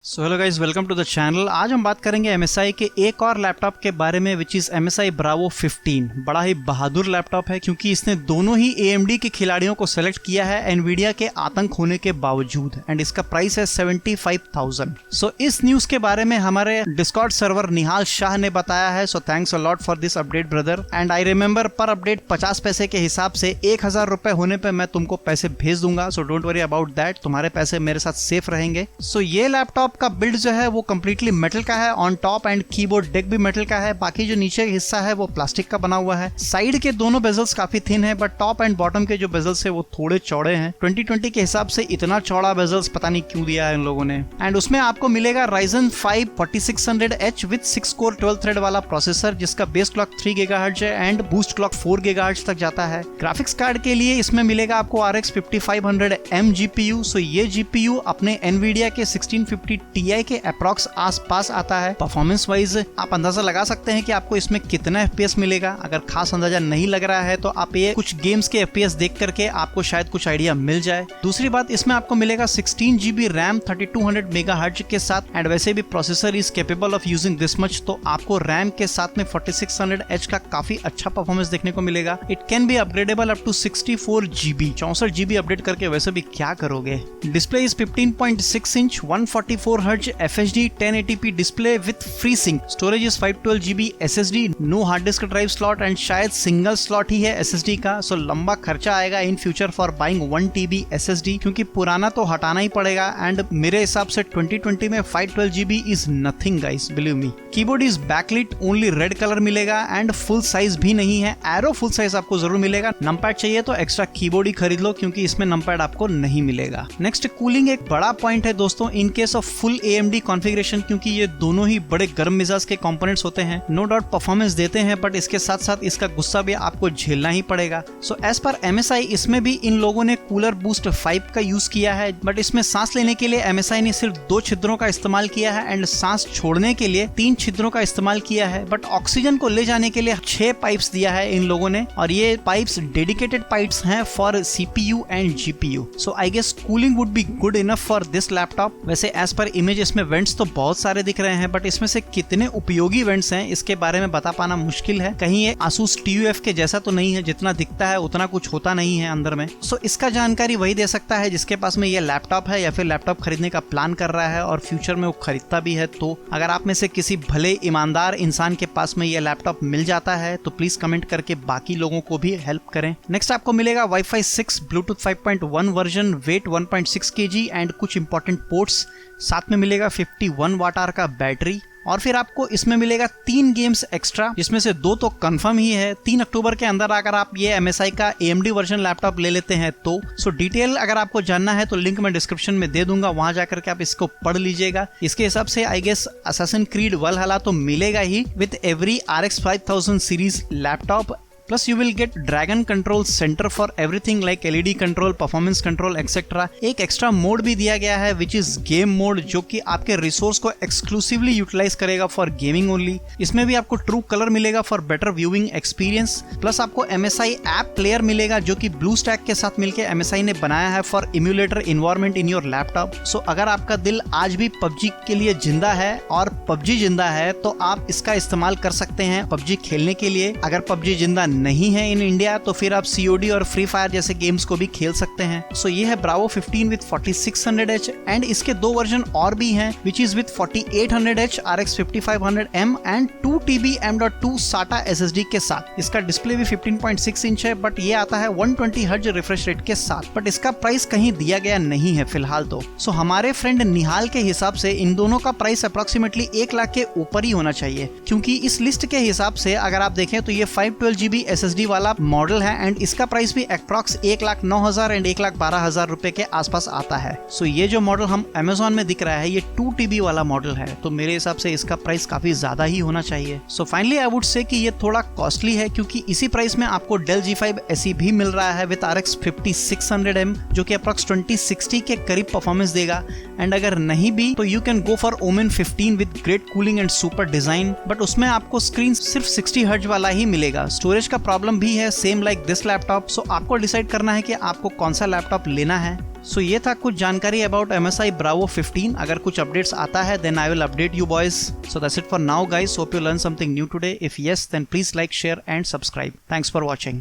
So hello guys, welcome to the channel. आज हम बात करेंगे MSI के एक और लैपटॉप के बारे में विच इज MSI Bravo 15। बड़ा ही बहादुर लैपटॉप है क्योंकि इसने दोनों ही AMD के खिलाड़ियों को सेलेक्ट किया है एनवीडिया के आतंक होने के बावजूद, एंड इसका प्राइस है 75,000। सो इस न्यूज के बारे में हमारे डिस्कॉर्ड सर्वर निहाल शाह ने बताया है। So thanks a lot for this update brother, and I remember पर अपडेट 50 पैसे के हिसाब से 1000 रुपए होने पे मैं तुमको पैसे भेज दूंगा। So don't worry about that, तुम्हारे पैसे मेरे साथ सेफ रहेंगे। सो ये लैपटॉप का बिल्ड जो है वो कंप्लीटली मेटल का है on top, and keyboard deck भी मेटल का है। बाकी जो नीचे हिस्सा है वो प्लास्टिक का बना हुआ है। साइड के दोनों बेजल्स काफी थिन है, बट टॉप एंड बॉटम के जो बेजल्स है वो थोड़े चौड़े हैं। 2020 के हिसाब से इतना चौड़ा बेजल्स पता नहीं क्यों दिया है इन लोगों ने। एंड उसमें आपको मिलेगा Ryzen 5 4600H with 6 core 12 thread वाला प्रोसेसर, जिसका बेस क्लॉक 3 GHz है एंड बूस्ट क्लॉक 4 GHz तक जाता है। ग्राफिक्स कार्ड के लिए इसमें मिलेगा आपको RX 5500M GPU। सो ये GPU अपने एनवीडिया के 1650 Ti के अप्रॉक्स आसपास आता है। परफॉर्मेंस वाइज आप अंदाजा लगा सकते हैं कि आपको इसमें कितना FPS मिलेगा। अगर खास अंदाजा नहीं लग रहा है तो आप ये कुछ गेम्स के FPS देख करके आपको शायद कुछ आइडिया मिल जाए। दूसरी बात, इसमें आपको मिलेगा 16 GB RAM 3200 MHz के साथ, एंड वैसे भी processor is capable of using this much, तो आपको रैम के साथ में 4600H का काफी अच्छा परफॉर्मेंस देखने को मिलेगा। It can be upgradable up to 64 GB। 64 GB update करके वैसे भी क्या करोगे। Display is 15.6 inch 144 Hz FHD 1080p display with free sync. Storage is 512 GB SSD, no hard disk drive slot, and शायद सिंगल स्लॉट ही है SSD का। सो लंबा खर्चा आएगा in future for buying 1 TB SSD, क्योंकि पुराना तो हटाना ही पड़ेगा। एंड मेरे हिसाब से 2020 में 512 GB is nothing guys, believe me. Keyboard is backlit, only red colour मिलेगा एंड फुल साइज भी नहीं है। एरो फुल साइज आपको जरूर मिलेगा। नंपैड चाहिए तो एक्स्ट्रा कीबोर्ड ही खरीद लो, क्योंकि इसमें नंपैड आपको नहीं मिलेगा। नेक्स्ट, कूलिंग एक बड़ा पॉइंट है दोस्तों in case of full AMD configuration, क्योंकि ये दोनों ही बड़े गर्म मिजाज के कंपोनेंट्स होते हैं। नो डाउट परफॉर्मेंस देते हैं, बट इसके साथ साथ इसका गुस्सा भी आपको झेलना ही पड़ेगा। सो एज पर MSI इसमें भी इन लोगों ने कूलर बूस्ट 5 का यूज किया है, बट इसमें सांस लेने के लिए MSI ने सिर्फ 2 छिद्रों का इस्तेमाल किया है, एंड सांस छोड़ने के लिए 3 छिद्रों का इस्तेमाल किया है। बट ऑक्सीजन को ले जाने के लिए 6 पाइप्स दिया है इन लोगों ने, और ये पाइप्स डेडिकेटेड पाइप्स हैं for CPU and GPU। So I guess cooling would be good enough for this laptop. वैसे एज पर इमेज इसमें वेंट्स तो बहुत सारे दिख रहे हैं, बट इसमें से कितने उपयोगी वेंट्स हैं इसके बारे में बता पाना मुश्किल है। कहीं ये Asus TUF के जैसा तो नहीं है, जितना दिखता है उतना कुछ होता नहीं है अंदर में। सो इसका जानकारी वही दे सकता है जिसके पास में ये लैपटॉप है या फिर लैपटॉप खरीदने का प्लान कर रहा है और फ्यूचर में वो खरीदता भी है। तो अगर आप में से किसी भले ईमानदार इंसान के पास में ये लैपटॉप मिल जाता है तो प्लीज कमेंट करके बाकी लोगों को भी हेल्प करें। नेक्स्ट आपको मिलेगा Wi-Fi 6 Bluetooth 5.1 version, weight 1.6 kg and कुछ इंपॉर्टेंट पोर्ट्स। साथ में मिलेगा 51 वाट का बैटरी, और फिर आपको इसमें मिलेगा 3 गेम्स एक्स्ट्रा, जिसमें से 2 तो कंफर्म ही है। 3 अक्टूबर के अंदर अगर आप ये MSI का AMD वर्जन लैपटॉप ले लेते हैं तो। सो डिटेल अगर आपको जानना है तो लिंक मैं डिस्क्रिप्शन में दे दूंगा, वहां जाकर के आप इसको पढ़ लीजिएगा। इसके हिसाब से I guess Assassin's Creed Valhalla तो मिलेगा ही with every RX 5000 series laptop. Plus you will get Dragon Control Center for everything like LED control, performance control, etc. एक एक्स्ट्रा मोड भी दिया गया है विच इज गेम मोड, जो कि आपके रिसोर्स को एक्सक्लूसिवली यूटिलाइज करेगा फॉर गेमिंग ओनली। इसमें भी आपको ट्रू कलर मिलेगा for better viewing experience. Plus आपको MSI ऐप प्लेयर मिलेगा, जो कि BlueStack के साथ मिलकर MSI ने बनाया है for emulator environment in your laptop. So अगर आपका दिल आज भी PUBG के लिए जिंदा है और PUBG जिंदा है तो आप इसका इस्तेमाल कर सकते हैं PUBG खेलने के लिए। अगर PUBG जिंदा नहीं है इन इंडिया तो फिर आप COD और फ्री फायर जैसे गेम्स को भी खेल सकते हैं। सो ये है Bravo 15 विद 4600H, एंड इसके 2 वर्जन और भी हैं which is with 4800H RX 5500M and 2 TB M.2 SATA SSD के साथ। इसका डिस्प्ले भी 15.6 इंच है, बट ये आता है 120 Hz रिफ्रेश रेट के साथ, बट इसका प्राइस कहीं दिया गया नहीं है फिलहाल तो। सो हमारे फ्रेंड निहाल के हिसाब से इन दोनों का प्राइस अप्रोक्सीमेटली 1 लाख के ऊपर ही होना चाहिए, क्योंकि इस लिस्ट के हिसाब से अगर आप देखें तो ये 512 GB SSD वाला मॉडल है, एंड इसका प्राइस भी अप्रॉक्स 1,09,000 एंड 1,12,000 रुपए के आसपास आता है। सो ये जो मॉडल हम Amazon में दिख रहा है ये 2 TB वाला मॉडल है, तो मेरे हिसाब से इसका प्राइस काफी ज्यादा ही होना चाहिए। So finally I would say कि ये थोड़ा कॉस्टली है, क्योंकि इसी प्राइस में आपको Dell G5 SE भी मिल रहा है विद RX 5600M, जो कि अप्रॉक्स 2060 के करीब परफॉर्मेंस देगा। एंड अगर नहीं भी तो you can go for Omen 15 with great cooling and super design, but उसमें आपको स्क्रीन सिर्फ 60 Hz वाला ही मिलेगा। स्टोरेज का प्रॉब्लम भी है सेम लाइक दिस लैपटॉप। सो आपको डिसाइड करना है कि आपको कौन सा लैपटॉप लेना है। सो ये था कुछ जानकारी अबाउट MSI Bravo 15. अगर कुछ अपडेट्स आता है then I will update you boys. So that's it for now guys. Hope you learn something new today. If yes then please like, share and subscribe. Thanks for watching.